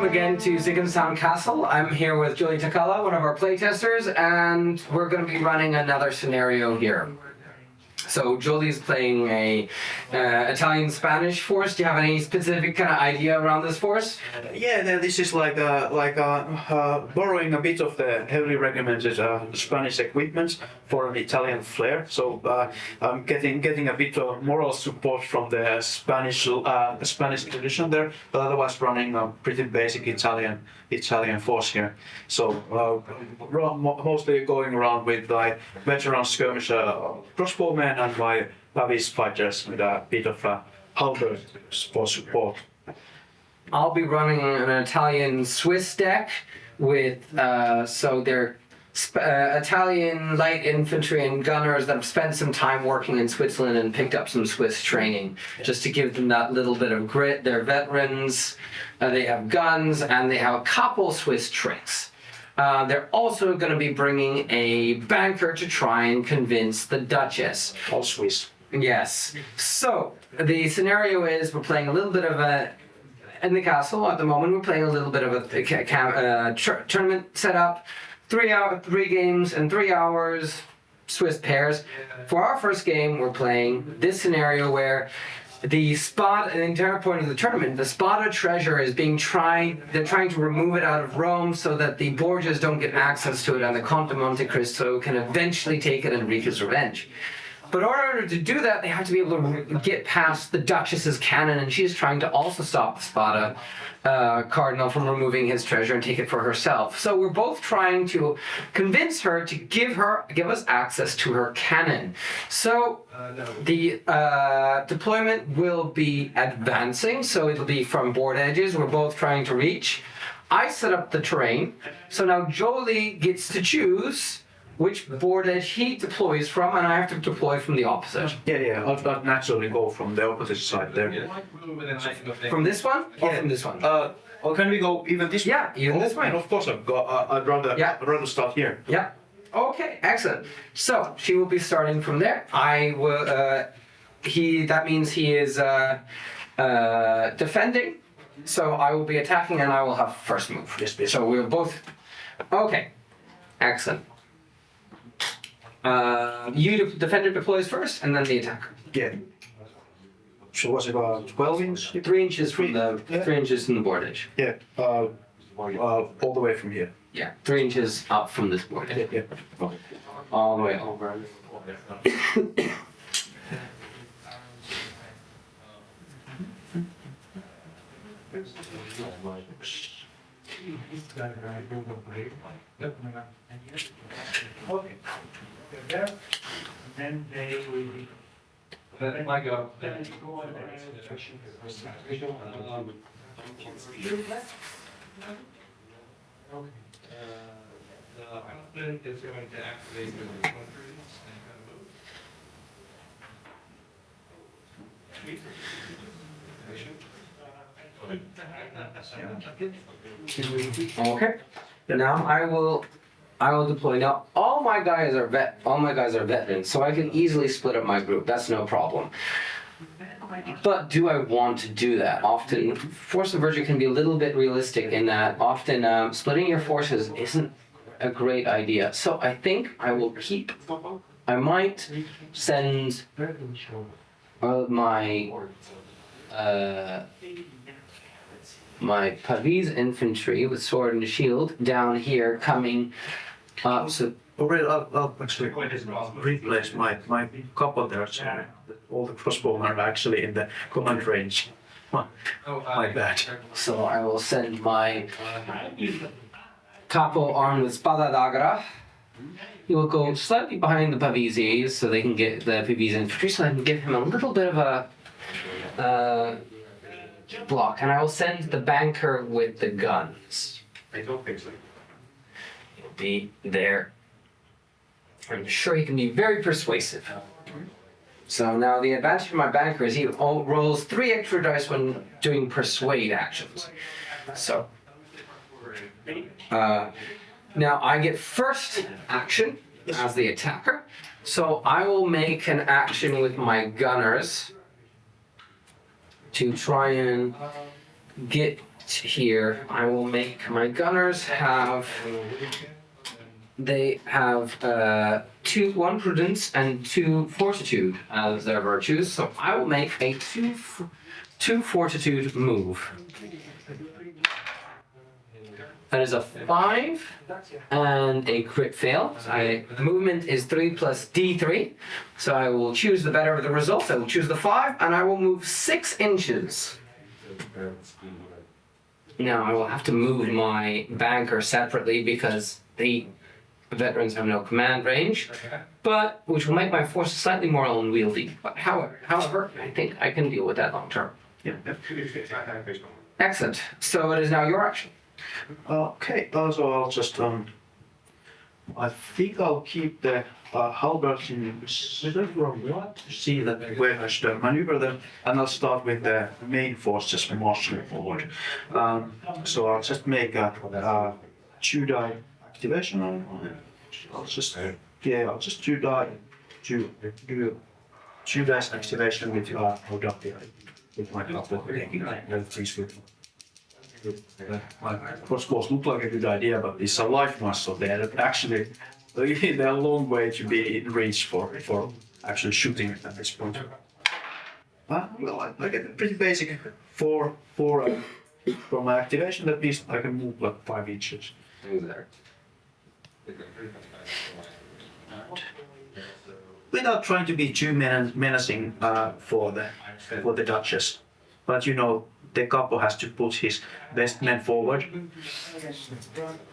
again to Sigginstown Castle. I'm here with Julie Takala, one of our playtesters, and we're going to be running another scenario here. So Julie's playing a Italian-Spanish force. Do you have any specific kind of idea around this force? Yeah, this is like borrowing a bit of the heavily regimented Spanish equipment for an Italian flair. So I'm getting a bit of moral support from the Spanish tradition there, but otherwise running a pretty basic Italian force here. So mostly going around with like veteran skirmisher crossbowmen and my Pavis fighters with a bit of a halberd for support. I'll be running an Italian-Swiss deck with, so they're Italian light infantry and gunners that have spent some time working in Switzerland and picked up some Swiss training, just to give them that little bit of grit. They're veterans, they have guns, and they have a couple Swiss tricks. They're also going to be bringing a banker to try and convince the Duchess. All Swiss. Yes. So the scenario is we're playing a little bit of in the castle at the moment. We're playing a little bit of a tournament setup. 3 games in 3 hours, Swiss pairs. For our first game, we're playing this scenario where the entire point of the tournament, the spotted treasure is they're trying to remove it out of Rome so that the Borgias don't get access to it and the Conte of Monte Cristo can eventually take it and wreak his revenge. But in order to do that, they have to be able to get past the Duchess's cannon, and she's trying to also stop the Spada cardinal from removing his treasure and take it for herself. So we're both trying to convince her to give us access to her cannon. So the deployment will be advancing, so it'll be from board edges. We're both trying to reach. I set up the terrain, so now Jolie gets to choose which board edge he deploys from, and I have to deploy from the opposite. Yeah, I'll naturally go from the opposite side there. From this one? Or from this one? Or can we go even this way? Yeah, even this way. And of course, I'd rather start here. Yeah. Okay, excellent. So she will be starting from there. I will. That means he is defending. So I will be attacking, and I will have first move. Yes, please. So we'll both. Okay, excellent. Defender deploys first, and then the attacker. Yeah. So was it about 12 inches? 3 inches from the 3 inches from the board edge. Yeah. All the way from here. Yeah, 3 inches up from this board edge. Yeah. All the way over. Okay. There. Then they will be. Like a the husband is going to activate the countries and kind of move. Okay. Now I will deploy. Now all my guys are veterans, so I can easily split up my group. That's no problem. But do I want to do that? Often, Force of Virtue can be a little bit realistic in that often splitting your forces isn't a great idea. So I think I will keep. I might send my Pavis infantry with sword and shield down here coming up. So I'll actually replace my couple there. So all the crossbowmen are actually in the command range. My bad. So I will send my capo armed with Spada d'Agra. He will go slightly behind the Pavisi so they can get the Pavis infantry, so I can give him a little bit of a block, and I will send the banker with the guns. I don't think so. He'll be there. I'm sure he can be very persuasive. So now the advantage of my banker is he rolls 3 extra dice when doing persuade actions. So now I get first action as the attacker. So I will make an action with my gunners to try and get here, I will make my gunners have. They have one prudence and 2 fortitude as their virtues, so I will make a two fortitude move. That is a 5 and a crit fail. Movement is 3 plus d3, so I will choose the better of the results. I will choose the 5, and I will move 6 inches. Now I will have to move my banker separately because the veterans have no command range, but which will make my force slightly more unwieldy. But however, I think I can deal with that long term. Yeah. Excellent. So it is now your action. Okay, so I'll just I think I'll keep the halberds in reserve to see that where I should maneuver them, and I'll start with the main force just marching forward. So I'll just make a 2-die activation on it. I'll just do 2 dice activation with with my couple crossbows look like a good idea, but it's a life muscle there. Actually, they're a long way to be in range for actually shooting at this point. Well, I get a pretty basic 4 from my activation. That means I can move like 5 inches. Move there. Without trying to be too menacing for the Duchess, but you know, the capo has to put his best men forward.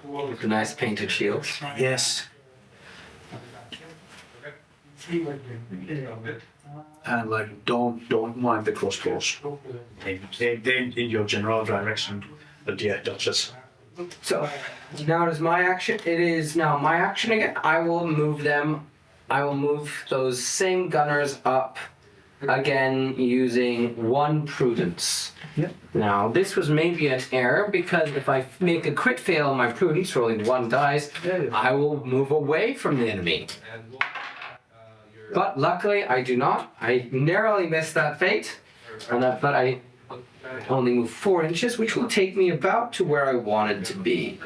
With a nice painted shield. Yes. And like, don't mind the crossbows. Aim in your general direction, dear Duchess. So now it is my action. It is now my action again. I will move them. I will move those same gunners up again using 1 prudence. Yep. Now this was maybe an error because if I make a crit fail on my prudence, rolling 1 dice, I will move away from the enemy. But luckily I do not. I narrowly missed that fate, but I only move 4 inches, which will take me about to where I wanted to be.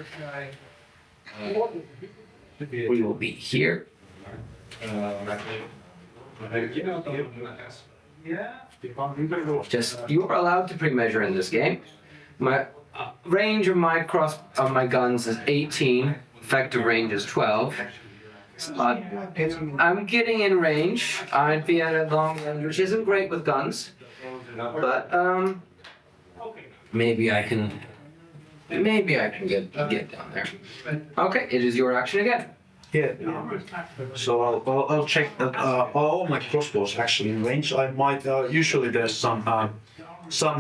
We will be here. Just you are allowed to pre-measure in this game. My range of my guns is 18. Effective range is 12. But I'm getting in range. I'd be at a long range, which isn't great with guns. But maybe I can get down there. Okay, it is your action again. Yeah. So I'll check that all my crossbows actually in range. I might usually there's some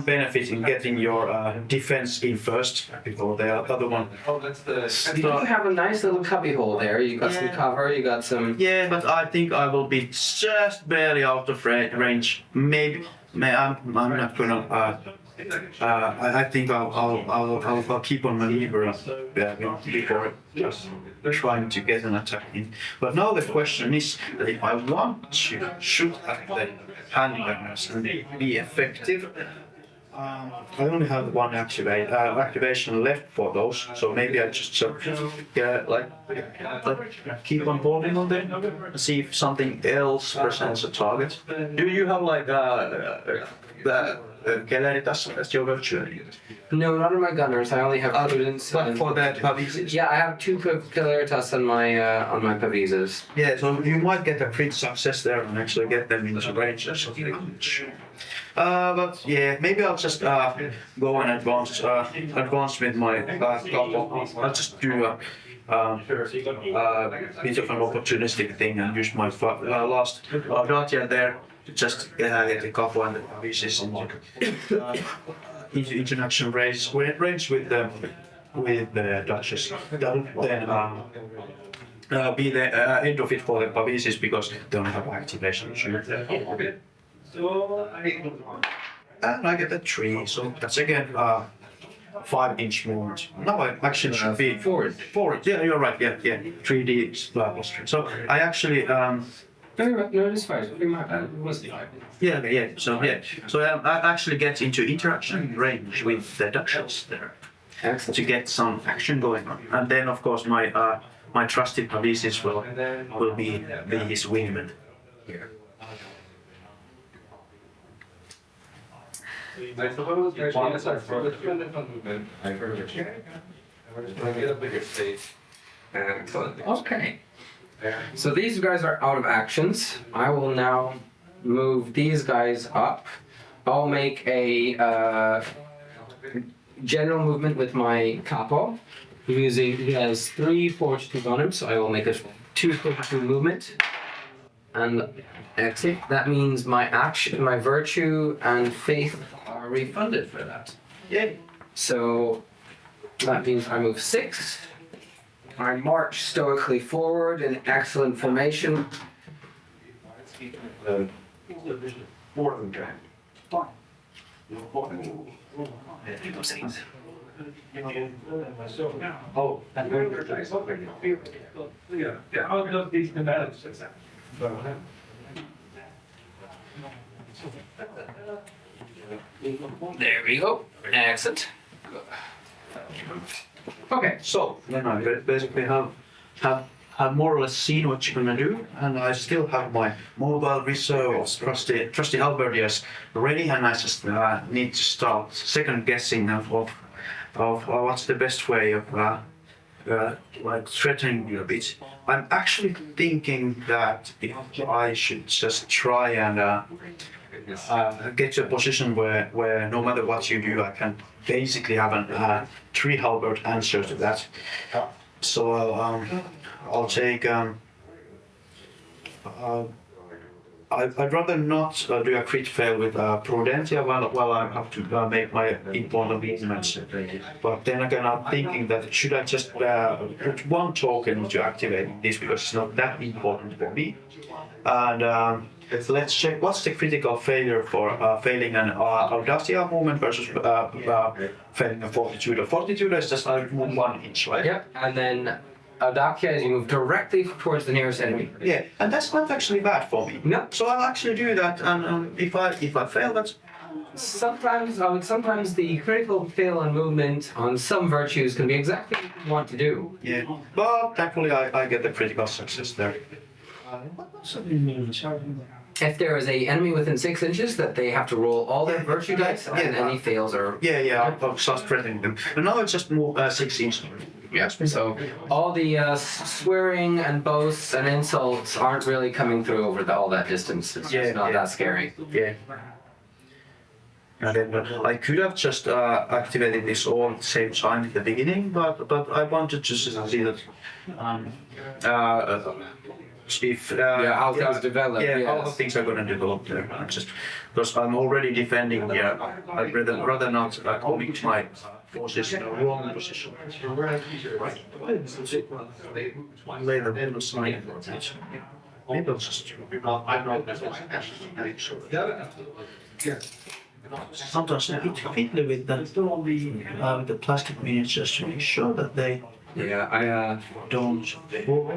benefit in getting your defense in first before the other one. Oh, that's the. You have a nice little cubby hole there. You got some cover. You got some. Yeah, but I think I will be just barely out of range. Maybe I'm not gonna. I think I'll keep on maneuver before just trying to get an attack in. But now the question is that if I want to shoot at the handgunners and be effective, I only have 1 activation left for those, so maybe I just keep on holding on them and see if something else presents a target. Do you have like the Celeritas as your virtue? No, not on my gunners. I only have prudence. But for the Pavises? Yeah, I have 2 Celeritas on my Pavises. Yeah, so you might get a crit success there and actually get them into range or something. I'm not sure. But yeah, maybe I'll just go and advance with my couple. I'll just do a bit of an opportunistic thing and use my last Guardian there to just get a couple and the pieces into interaction range with the Duchess. That will then be the end of it for the Pavises because they don't have activation. And I get a 3, so that's again 5-inch movement. No, I actually should be forward. Yeah, you're right. Yeah. 3D plus 3. So I actually No, it's fine. My bad. It wasn't fine. So I actually get into interaction range with the Duchess there Excellent. to get some action going on, and then of course my trusted policies will be his wingman. Here. I suppose there's a dependent on movement. I heard it. We're just gonna get a bigger space. Excellent. Okay. So these guys are out of actions. I will now move these guys up. I'll make a general movement with my capo. He has 3 fortitude on him, so I will make a 2 fortitude movement. And exit. That means my action, my virtue, and faith are refunded for that. Yay! So that means I move 6. I march stoically forward in excellent formation. Oh, and then there's dice. Yeah, I'll go these combatants. There we go. Excellent. Okay. So then I basically have more or less seen what you're gonna do, and I still have my mobile reserve of trusty halberdiers ready, and I just need to start second guessing of what's the best way of like threatening you a bit. I'm actually thinking that if I should just try and get to a position where no matter what you do, I can basically have a 3 halberd answer to that. So I'll take. I'd rather not do a crit fail with Prudentia while I have to make my important movements. But then again, I'm thinking that should I just put 1 token to activate this because it's not that important for me. And let's check what's the critical failure for failing an Audacia movement versus failing a Fortitude. A Fortitude is just I move 1 inch, right? Yep. And then Audacia is you move directly towards the nearest enemy. Yeah, and that's not actually bad for me. No. So I'll actually do that, and if I fail, that's Sometimes the critical fail on movement on some virtues can be exactly what you want to do. yeah. But thankfully, I get the critical success there. If there is a enemy within 6 inches, that they have to roll all their virtue dice, and any fails are. Yeah, I'll start threatening them. And now it's just move 6 inches. Yes. So all the swearing and boasts and insults aren't really coming through over all that distance. It's just not that scary. Yeah. And then I could have just activated this all at the same time at the beginning, but I wanted to see that if How things develop. yeah, Yes. how things are going to develop there. Just because I'm already defending here, I'd rather not commit my forces in a wrong position. Lay them on the side. Maybe I'll just. Sometimes a bit fiddly with the plastic miniatures to make sure that they Yeah, don't fall.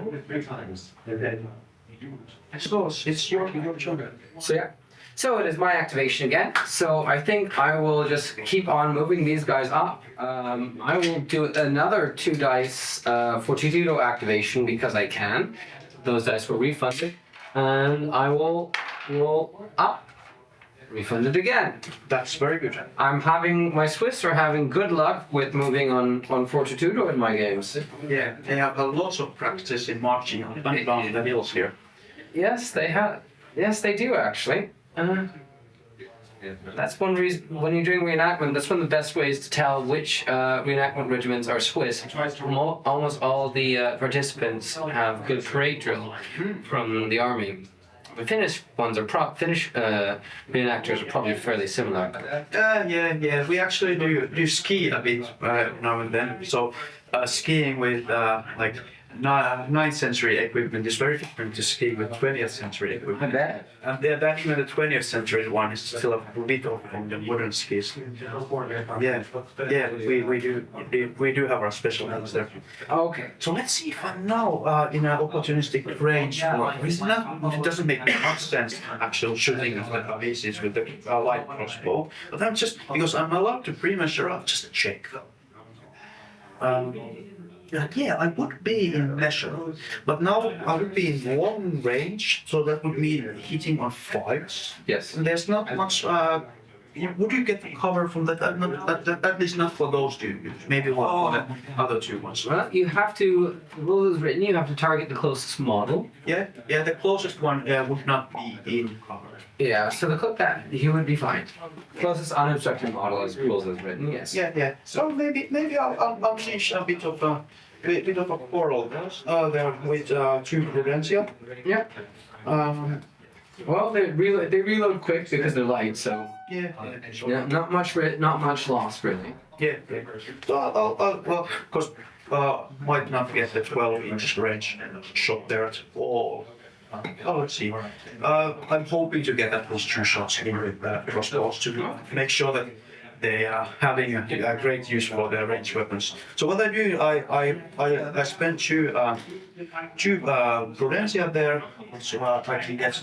I suppose it's your turn. So it is my activation again. So I think I will just keep on moving these guys up. I will do another 2 dice Fortitudo activation because I can. Those dice were refunded. And I will roll up. Refunded again. That's very good. My Swiss are having good luck with moving on Fortitudo in my games. Yeah, they have a lot of practice in marching up and down the hills here. Yes, they have. Yes, they do actually. That's one reason when you're doing reenactment. That's one of the best ways to tell which reenactment regiments are Swiss. Almost all the participants have good parade drill from the army. The Finnish ones are Finnish reenactors are probably fairly similar. Yeah. We actually do ski a bit now and then. So skiing with like 9th century equipment is very different to ski with 20th century equipment. bet. And that even the 20th century one is still a bit of on the modern skis. Yeah, we do have our special things there. Okay. So let's see if I'm now in an opportunistic range. It doesn't make much sense actual shooting of the pieces with the light crossbow, but I'm just because I'm allowed to pre-measure up, just check. Yeah, I would be in measure, but now I would be in long range, so that would mean hitting on 5s. Yes. And there's not much. Would you get the cover from that? At least not for those two. Maybe one for the other two ones. Well, you have to, the rule is written, you have to target the closest model. Yeah, the closest one would not be in cover. Yeah, so the clip that, he would be fine. Closest unobstructed model as rules is written, yes. Yeah. So maybe I'll unleash a bit of a quarrel there with two Prudentia. Yeah. Well, they reload quick because they're light, so yeah, not much loss really. Yeah. So well, because might not get the 12-inch range shot there at all. Let's see. I'm hoping to get at least 2 shots in with crossbows to make sure that they are having a great use for their ranged weapons. So what I do, I spend two Prudentia there, so I can get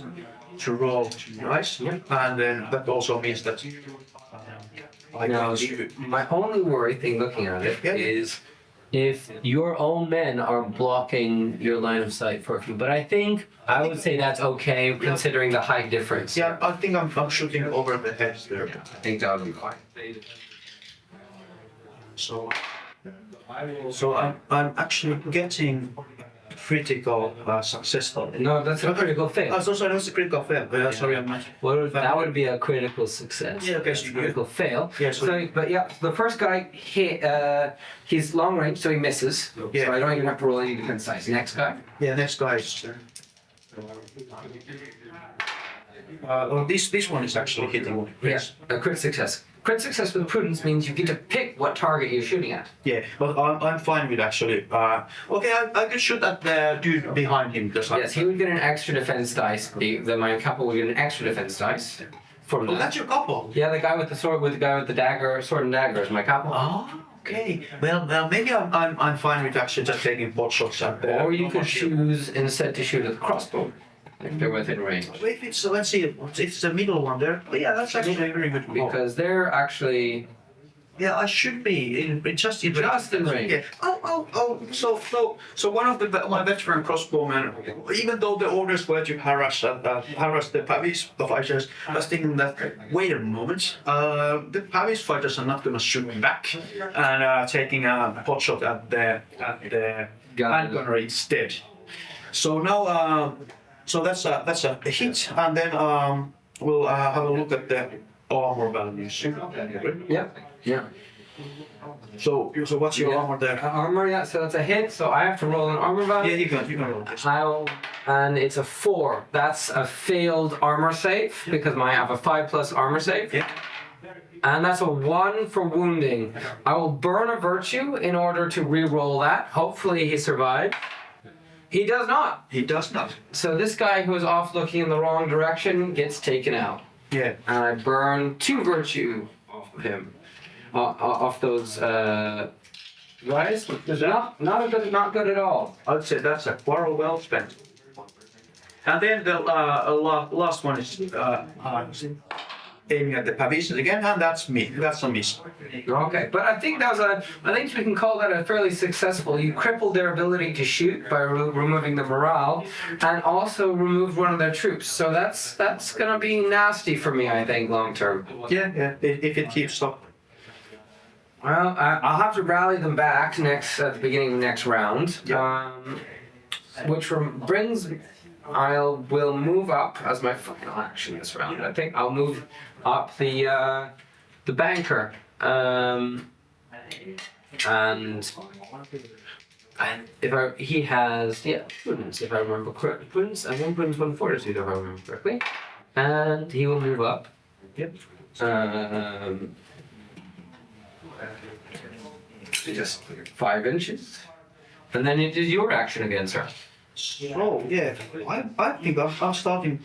to roll 2 dice, and then that also means that I Now, can my only worry thing looking at it is if your own men are blocking your line of sight for you. But I would say that's okay considering the height difference. Yeah, I think I'm shooting over the heads there. I think that would be fine. So I'm actually getting critical success. No, that's a critical fail. Oh, so sorry, that's a critical fail. Sorry, I'm not. That would be a critical success. Yeah, okay, That's a critical fail. Yeah, But yeah, the first guy hit. He's long range, so he misses. Yeah. So I don't even have to roll any defense dice. Next guy. Yeah, next guy is. This one is actually hitting. Yes. A crit success. Crit success with prudence means you get to pick what target you're shooting at. Yeah, but I'm fine with actually. Okay, I could shoot at the dude behind him. Yes, he would get an extra defense dice. My couple would get an extra defense dice. From Oh, that. that's your couple. Yeah, the guy with the sword, with the guy with the dagger, sword and dagger is my couple. Oh, okay. Well, maybe I'm fine with actually just taking pot shots at the. Or you could choose instead to shoot at the crossbow if they're within range. If it's let's see, it's the middle one there. Oh, yeah, that's actually a very good call. Because they're actually Yeah, I should be just in range. Yeah. Oh. So one of my veteran crossbowmen, even though the orders were to harass the Pavis fighters, I was thinking that wait a moment, the Pavis fighters are not gonna shoot me back, and taking a pot shot at the handgunner instead. So now, so that's a hit, and then we'll have a look at the armor values. Yeah. So what's your armor there? Armor, yeah, so that's a hit, so I have to roll an armor value. Yeah, you can roll this. And it's a 4. That's a failed armor save because I have a 5+ armor save. Yeah. And that's a 1 for wounding. I will burn a virtue in order to re-roll that. Hopefully he survived. He does not. He does not. So this guy who is off looking in the wrong direction gets taken out. Yeah. And I burn 2 virtue off of him. Off those guys. Not good at all. I'd say that's a quarrel well spent. And then the last one is aiming at the Pavis again, and that's me. That's a miss. Okay, but I think I think we can call that a fairly successful. You crippled their ability to shoot by removing the morale, and also removed one of their troops. So that's gonna be nasty for me, I think, long term. Yeah. If it keeps up. Well, I'll have to rally them back at the beginning of next round, which brings. Will move up as my final action this round. I think I'll move up the banker, and he has prudence if I remember correctly. Prudence and 1 prudence, 1 fortitude if I remember correctly, and he will move up. Yep. Just 5 inches. And then it is your action again, sir. So yeah, I think I'm starting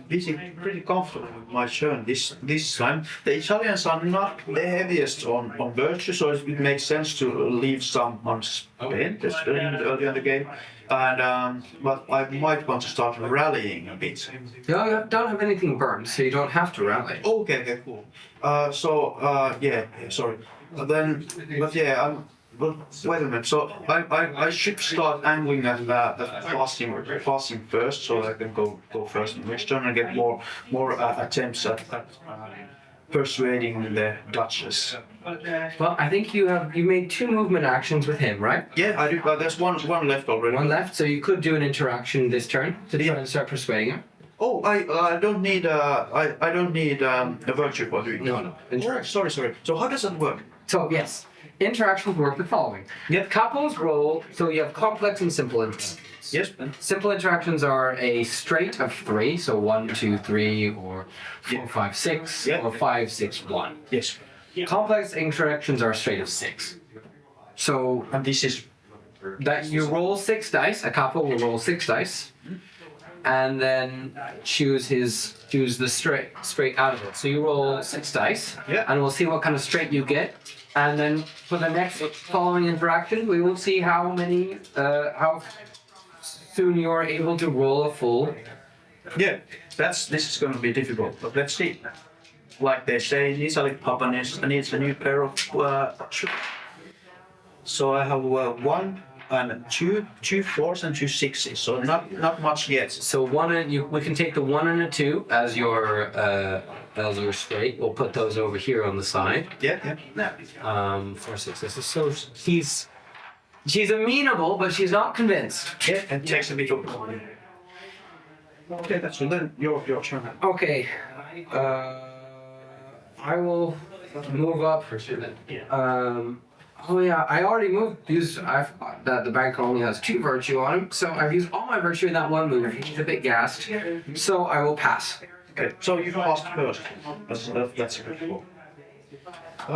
busy pretty comfortable with my turn this time. The Italians are not the heaviest on virtue, so it makes sense to leave some unspent, especially early in the game. And but I might want to start rallying a bit. You don't have anything burned, so you don't have to rally. Okay, cool. Yeah, sorry. But yeah, but wait a minute. So I should start angling at passing first, so I can go first in next turn and get more attempts at persuading the Duchess. Well, I think you made 2 movement actions with him, right? Yeah, I do. But there's one left already. One left, so you could do an interaction this turn to try and start persuading him. Oh, I don't need a virtue for doing. No. Oh, sorry. So how does that work? So yes, interactions work the following. Yep. Couples roll, so you have complex and simple interactions. Yes. Simple interactions are a straight of 3, so 1, 2, 3, or 4, 5, 6, Yeah. or 5, 6, 1. Yes. Complex interactions are a straight of 6. So And this is that you roll 6 dice. A couple will roll 6 dice, and then choose the straight out of it. So you roll 6 dice, Yeah. and we'll see what kind of straight you get. And then for the next following interaction, we will see how soon you're able to roll a full. yeah. This is going to be difficult, but let's see. Like they say in Italy, Papa needs a new pair of shoes. So I have 1 and 2 4s and 2 6s. So not much yet. So we can take the 1 and a 2 as your straight. We'll put those over here on the side. Yeah. 4 6s. So she's amenable, but she's not convinced. Yeah, and takes a bit of. Okay, that's then your turn. Okay. I will move up. Oh yeah, I already moved. I forgot that the bank only has 2 virtue on him, so I've used all my virtue in that one move. He's a bit gassed, so I will pass. Okay, so you passed first. That's good.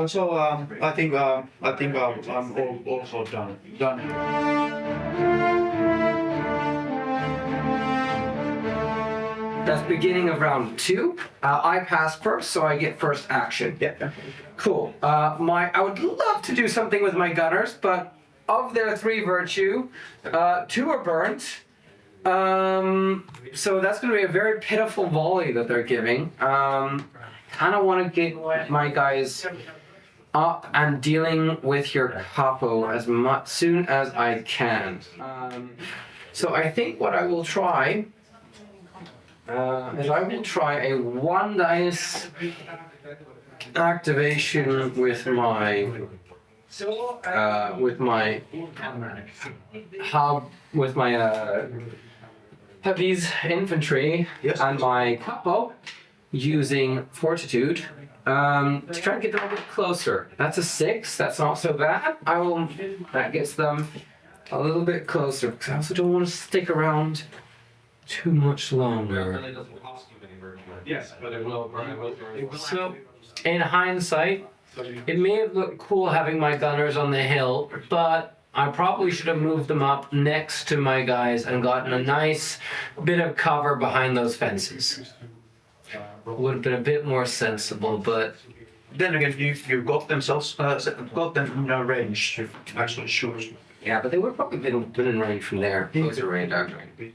So I think I'm also done. That's beginning of round 2. I pass first, so I get first action. Yeah. Cool. I would love to do something with my gunners, but of their 3 virtue, 2 are burnt. So that's going to be a very pitiful volley that they're giving. Kind of want to get my guys up and dealing with your capo as soon as I can. So I think what I will try is I will try a 1 dice activation with my heavies infantry and my capo using fortitude to try and get them a bit closer. That's a 6. That's not so bad. That gets them a little bit closer because I also don't want to stick around too much longer. Yes, but it will burn. So, in hindsight, it may have looked cool having my gunners on the hill, but I probably should have moved them up next to my guys and gotten a nice bit of cover behind those fences. Would have been a bit more sensible, but Then again, you got them in a range to actually shoot. yeah, but they would have probably been in range from there. Closer range, actually.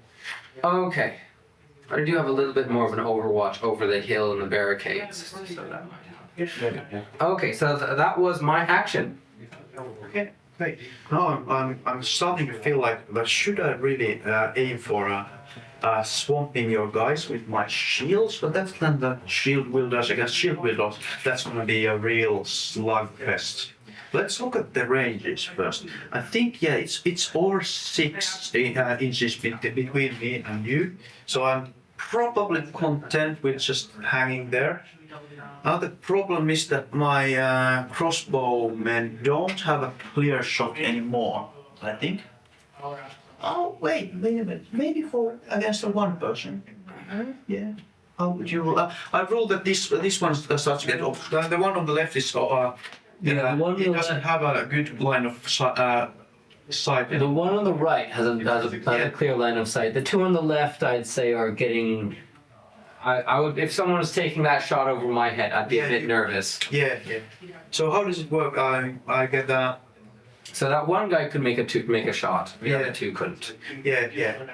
Okay. I do have a little bit more of an overwatch over the hill and the barricades. So that might help. Okay, so that was my action. Okay. Great. Now I'm starting to feel like should I really aim for swamping your guys with my shields? But that's then the shield wielders against shield wielders. That's gonna be a real slugfest. Let's look at the ranges first. I think it's over 6 inches between me and you, so I'm probably content with just hanging there. Now the problem is that my crossbowmen don't have a clear shot anymore, I think. Oh wait a minute. Maybe for against a 1 person. Yeah. How would you roll? I rolled that this one starts to get off. The one on the left is the one on it the doesn't have a good line of side. The one on the right has a clear line of sight. The two on the left, I'd say, are getting. I would, if someone was taking that shot over my head, I'd be a bit nervous. Yeah, yeah. So how does it work? I get that. So that one guy could make a shot. The other two couldn't. Yeah, yeah.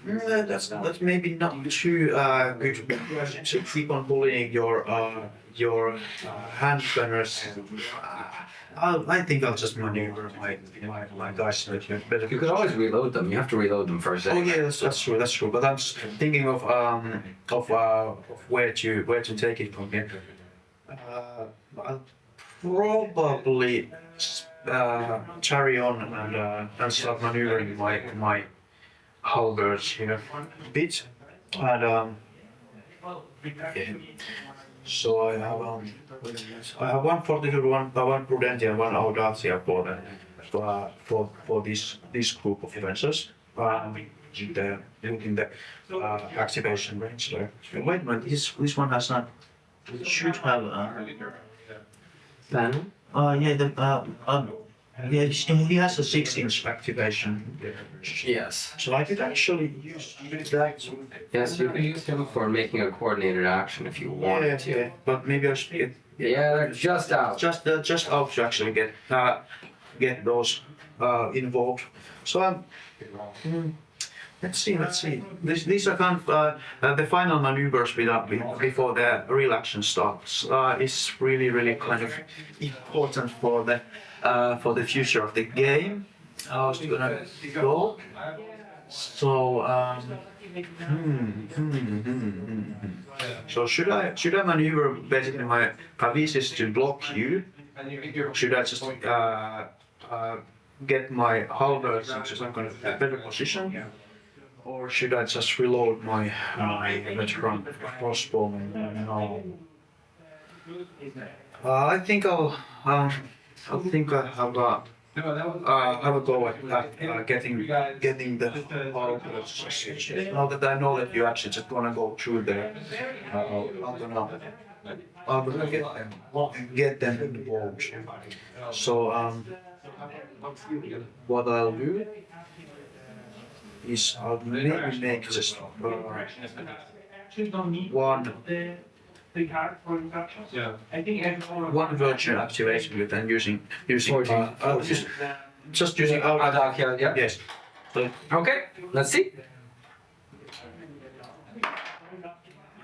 That's maybe not too good because you should keep on bullying your hand gunners. I think I'll just maneuver my guys a bit better. You could always reload them. You have to reload them first. Oh yeah, that's true. That's true. But I'm just thinking of where to take it from here. I'll probably carry on and start maneuvering my halberds here a bit, and yeah. So I have one fortitude, one prudentia, and one audacia for this group of fencers. In the activation range there. Wait a minute, this one has not. It should have. Then Yeah, he has a 6-inch activation. yes, So I could actually use that. yes, you can use him for making a coordinated action if you wanted to. Yeah, but maybe I should Yeah, they're just out. just out to actually get those involved. So let's see. These are kind of the final maneuvers before the real action starts. Is really kind of important for the future of the game. How it's gonna go. So So should I maneuver basically my pavises to block you? Should I just get my halberds into some kind of better position? Or should I just reload my veteran crossbowman? No. I think I have a go at getting the halberds. Now that I know that you actually just gonna go through there, I'm gonna get them involved. So what I'll do is I'll maybe make just one virtual activation with and using just using Audacia, yeah. yes. So, Okay, let's see.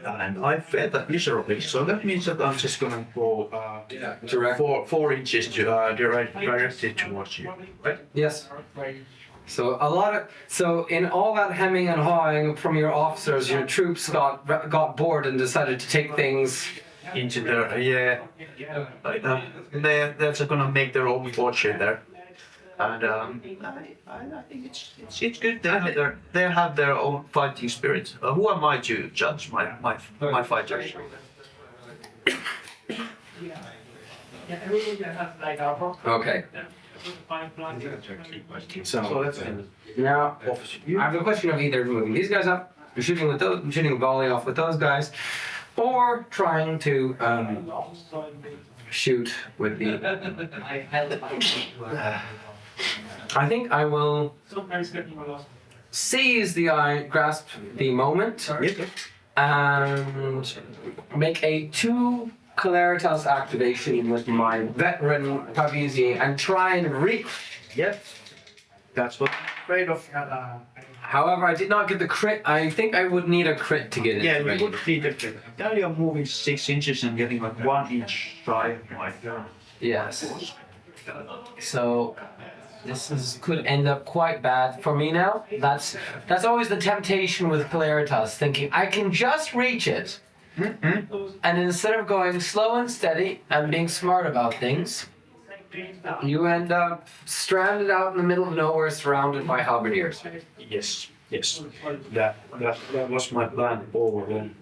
and I failed that miserably, so that means that I'm just gonna go Direct. 4 inches to directed towards you, right? Yes. So in all that hemming and hawing from your officers, your troops got bored and decided to take things. Into the they're just gonna make their own fortune there, and I think it's good. They have their own fighting spirit. Who am I to judge my fighters? Okay. So that's Now I have a question of either moving these guys up, or shooting a volley off with those guys, or trying to shoot with the. I think I will grasp the moment, and make a 2 Claritas activation with my veteran Pavisi and try and reach. Yep. That's what I'm afraid of. However, I did not get the crit. I think I would need a crit to get it. Yeah, you would need a crit. Now you're moving 6 inches and getting like 1 inch shy of my Yes. So this could end up quite bad for me now. That's always the temptation with Claritas, thinking I can just reach it. And instead of going slow and steady and being smart about things, you end up stranded out in the middle of nowhere surrounded by halberdiers. Yes. That was my plan all along.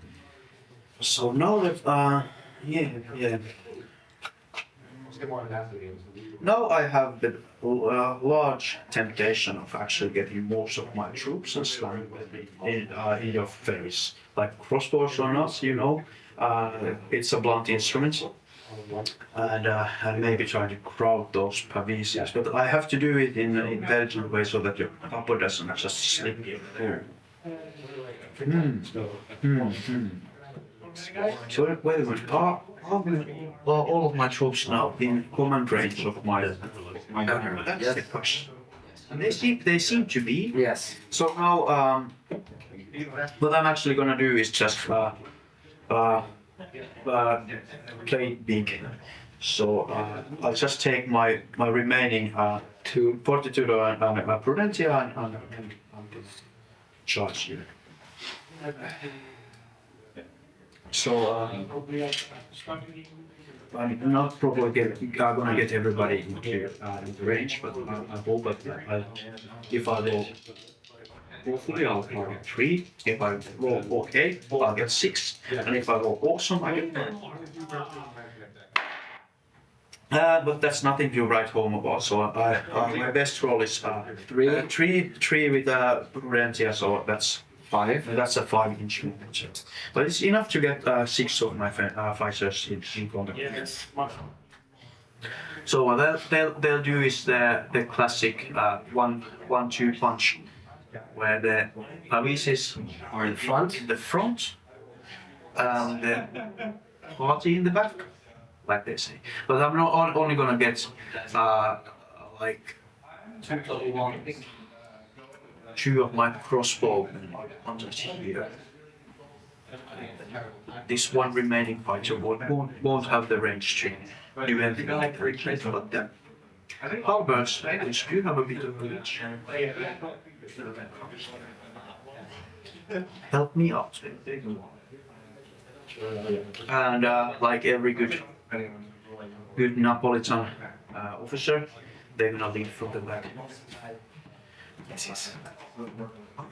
So now that now I have the large temptation of actually getting most of my troops and slamming them in your face. Like crossbows or not, it's a blunt instrument. and maybe try to crowd those pavises. But I have to do it in an intelligent way so that your capo doesn't just slip through. So wait a minute, are all of my troops now in command range of my gunner? That's the question. And they seem to be. Yes. So now, what I'm actually gonna do is just play big. So I'll just take my remaining two fortitude and prudentia and charge here. So I'm not probably gonna get everybody into range, but I hope that if I roll hopefully I'll get 3. If I roll okay, I'll get 6. And if I roll awesome, I get 10. But that's nothing to write home about. So my best roll is 3 with prudentia, so that's 5. That's a 5-inch movement. But it's enough to get 6 of my fighters in contact. Yes. So what they'll do is the classic 1-2 punch, where the pavises Are in front. in the front and the party in the back, like they say. But I'm not only gonna get like 2 of my crossbow under here. This one remaining fighter won't have the range to do anything like that. But the halberds, which do have a bit of range, help me out. And like every good Napolitan officer, they're gonna lead from the back. Yes.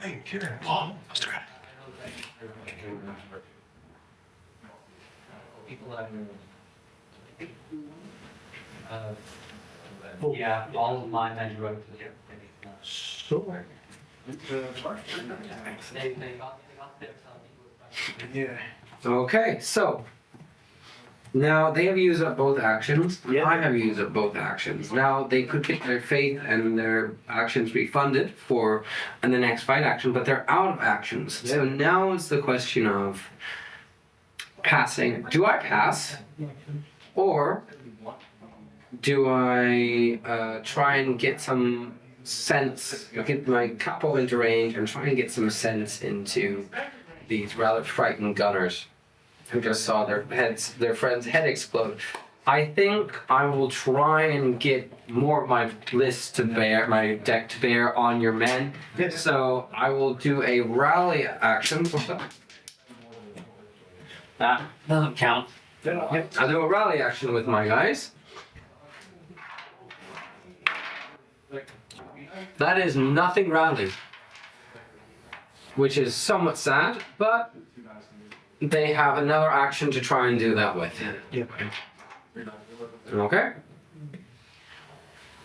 Hey, here. Oh, Masterstroke. Yeah, all of mine I wrote. So. Yeah. Okay, so now they have used up both actions. Yeah. I have used up both actions. Now they could get their faith and their actions refunded for in the next fight action, but they're out of actions. So now it's the question of passing. Do I pass, or do I try and get some sense, get my capo into range and try and get some sense into these rather frightened gunners who just saw their friend's head explode? I think I will try and get more of my list to bear, my deck to bear on your men. Yes. So I will do a rally action. That doesn't count. I'll do a rally action with my guys. That is nothing rally, which is somewhat sad, but they have another action to try and do that with. Yeah. Okay?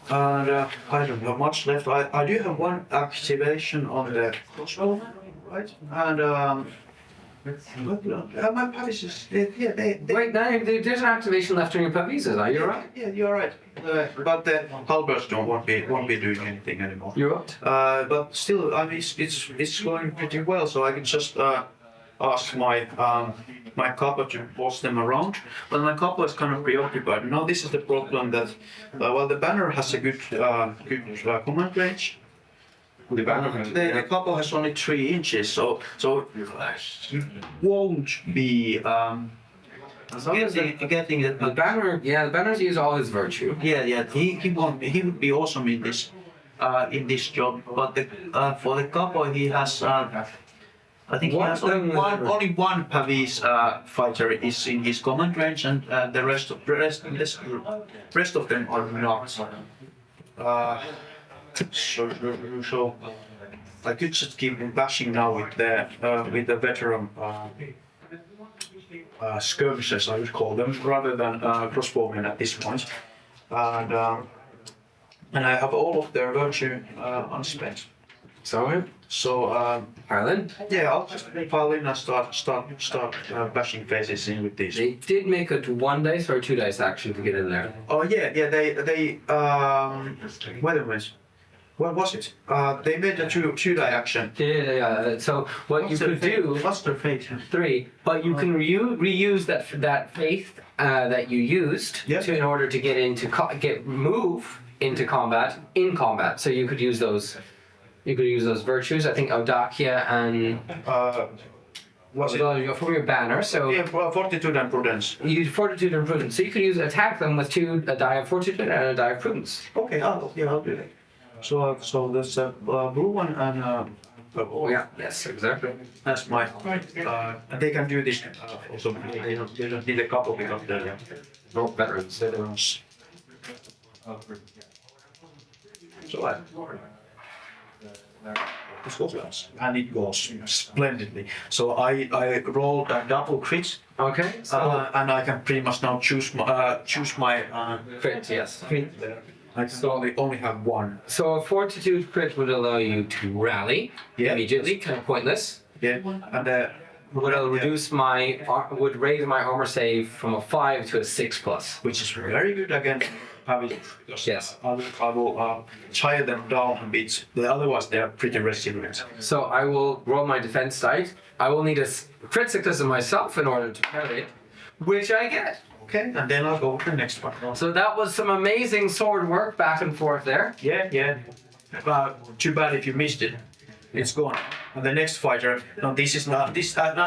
And I don't have much left. I do have one activation on the crossbow, right? And my pavises, they Wait, no, there's an activation left on your pavises, are you right? Yeah, you're right. But the halberds won't be doing anything anymore. You're right. But still, I mean, it's going pretty well. So I can just ask my my capo to boss them around. But my capo is kind of preoccupied. Now this is the problem that well, the banner has a good command range. The capo has only 3 inches, so he won't be As long as getting the banner, the banners use all his virtue. Yeah, he won't be. He would be awesome in this job. But for the capo, he has. I think he has only one Pavis fighter is in his command range, and the rest of them are not. So I could just keep bashing now with the veteran skirmishers, I would call them, rather than crossbowmen at this point. And I have all of their virtue unspent. So, So Ireland. yeah, I'll just pile in and start bashing faces in with these. They did make it 1 dice or 2 dice action to get in there. Oh yeah, they wait a minute. What was it? They made a two die action. Yeah. So what you could do. What's their fate? 3, but you can reuse that faith that you used Yep. in order to get into move into combat in combat. So you could use those. You could use those virtues. I think Audacia and Was it? from your banner. So Yeah, well, fortitude and prudence. you use fortitude and prudence. So you could attack them with a die of fortitude and a die of prudence. Okay, I'll do that. So there's a blue one and Oh yeah. Yes, exactly. that's my. And they can do this also. They don't need a couple because they're No veterans. so what? And it goes splendidly. So I rolled a double crit, Okay. So and I can pretty much now choose my crit. Yes. crit there. I can only have one. So a fortitude crit would allow you to rally immediately, kind of pointless. Yeah, and Would raise my armor save from a 5 to a 6+. which is very good against having. Yes. I will tire them down a bit. Otherwise, they are pretty resilient. So I will roll my defense die. I will need a crit success on myself in order to parry it, which I get. Okay, and then I'll go to the next one. So that was some amazing sword work back and forth there. Yeah. Too bad if you missed it. It's gone. And the next fighter. No, this is not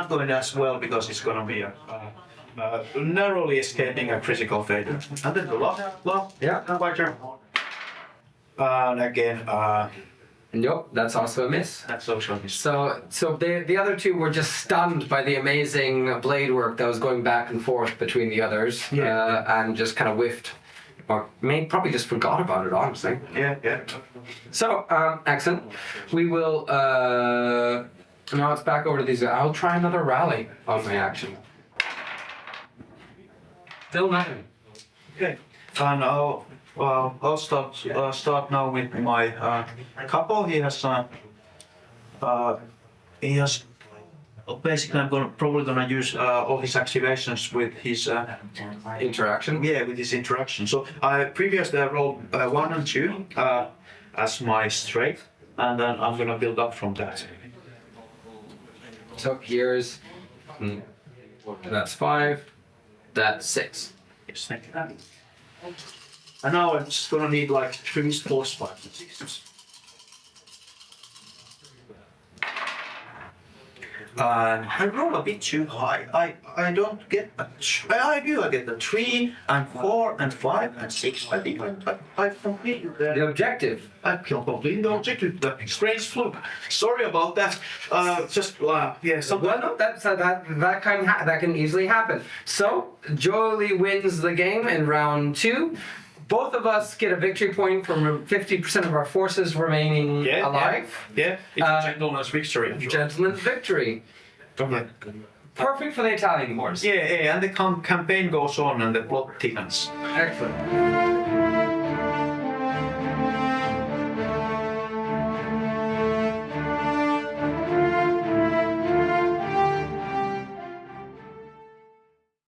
going as well because it's gonna be narrowly escaping a critical failure. And then the last fighter. And again, Nope, that's also a miss. that's also a miss. So the other two were just stunned by the amazing blade work that was going back and forth between the others, and just kind of whiffed, or probably just forgot about it, honestly. Yeah. So excellent. We will now it's back over to these. I'll try another rally on my action. Still nothing. Okay. And I'll start now with my couple. He has basically I'm probably gonna use all his activations with his Interaction. yeah, with his interaction. So previously I rolled 1 and 2 as my strength, and then I'm gonna build up from that. So here's that's 5. That's 6. Yes, thank you. And now I'm just gonna need like 3, 4, 5, and 6. And I roll a bit too high. I don't get I get the 3 and 4 and 5 and 6. I think I've completed the. The objective. I completed the objective. The strange fluke. Sorry about that. Something. Well, no, that can easily happen. So Jolie wins the game in round 2. Both of us get a victory point from 50% of our forces remaining alive. Yeah, it's a gentleman's victory. Gentleman's victory. Yeah. Perfect for the Italian wars. Yeah, and the campaign goes on and the plot thickens. Excellent.